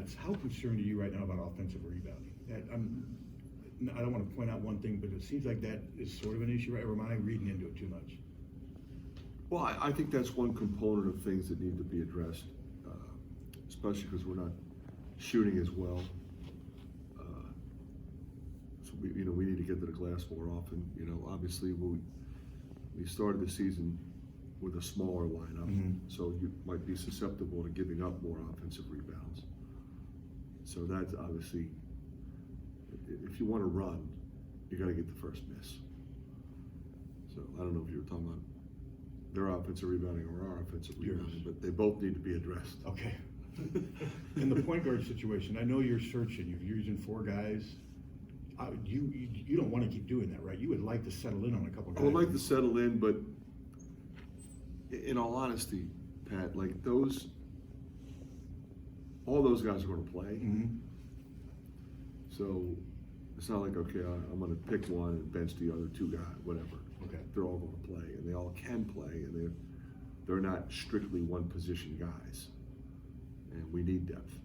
stats. How concerned are you right now about offensive rebounding? I don't want to point out one thing, but it seems like that is sort of an issue, right? Or am I reading into it too much? Well, I think that's one component of things that need to be addressed, especially because we're not shooting as well. So we need to get to the glass more often. Obviously we started the season with a smaller lineup, so you might be susceptible to giving up more offensive rebounds. So that's obviously, if you want to run, you got to get the first miss. So I don't know if you were talking about their offensive rebounding or our offensive rebounding, but they both need to be addressed. Okay. In the point guard situation, I know you're searching. You're using 4 guys. You don't want to keep doing that, right? You would like to settle in on a couple guys. I would like to settle in, but in all honesty, Pat, like all those guys are going to play. So it's not like, okay, I'm going to pick one and bench the other 2 guys, whatever. Okay. They're all going to play, and they all can play, and they're not strictly one position guys, and we need depth.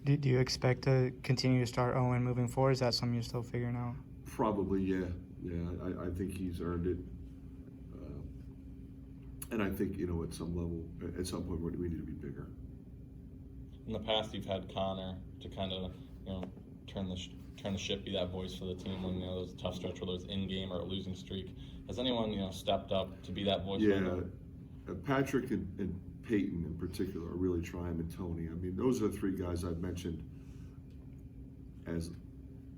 Do you expect to continue to start Owen moving forward? Is that something you're still figuring out? Probably, yeah. I think he's earned it, and I think at some level, at some point, we need to be bigger. In the past, you've had Connor to kind of turn the ship, be that voice for the team when there's a tough stretch, whether it's in game or a losing streak. Has anyone stepped up to be that voice? Yeah, Patrick and Peyton in particular are really trying, and Tony. I mean, those are the 3 guys I've mentioned as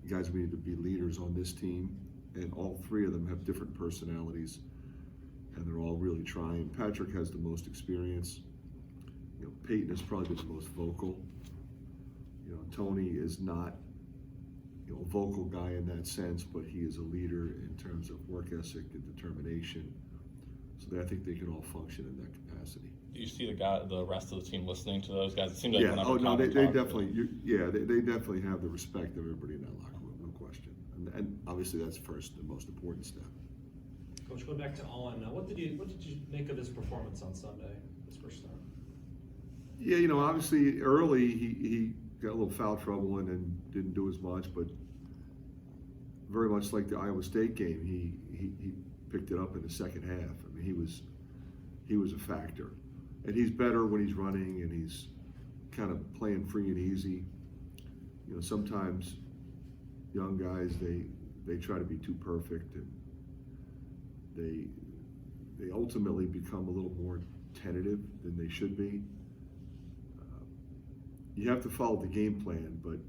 guys we need to be leaders on this team, and all 3 of them have different personalities, and they're all really trying. Patrick has the most experience. Peyton has probably been the most vocal. Tony is not a vocal guy in that sense, but he is a leader in terms of work ethic and determination. So I think they can all function in that capacity. Do you see the rest of the team listening to those guys? It seems like they definitely, they definitely have the respect of everybody in that locker room, no question. And obviously that's first and most important step. Coach, going back to Owen, what did you make of his performance on Sunday, his first start? Yeah, obviously early he got a little foul trouble and then didn't do as much, but very much like the Iowa State game, he picked it up in the second half. I mean, he was a factor, and he's better when he's running and he's kind of playing free and easy. Sometimes young guys they try to be too perfect, and they ultimately become a little more tentative than they should be. You have to follow the game plan, but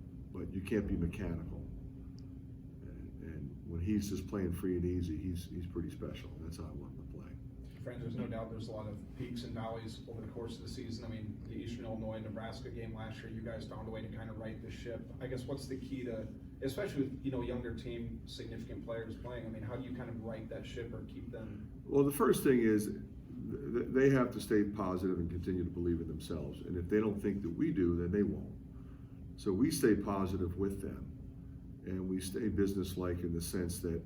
you can't be mechanical. And when he's just playing free and easy, he's pretty special. That's how I want him to play. Friends, there's no doubt there's a lot of peaks and valleys over the course of the season. I mean, the Eastern Illinois Nebraska game last year, you guys found a way to kind of right the ship. I guess what's the key to, especially with younger team, significant players playing? I mean, how do you kind of right that ship or keep them? Well, the first thing is they have to stay positive and continue to believe in themselves. And if they don't think that we do, then they won't. So we stay positive with them, and we stay businesslike in the sense that,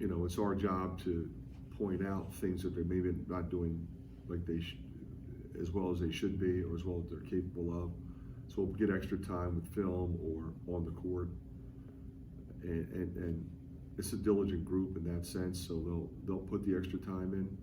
it's our job to point out things that they're maybe not doing like as well as they should be, or as well as they're capable of. So we'll get extra time with film or on the court, and it's a diligent group in that sense. So they'll put the extra time in.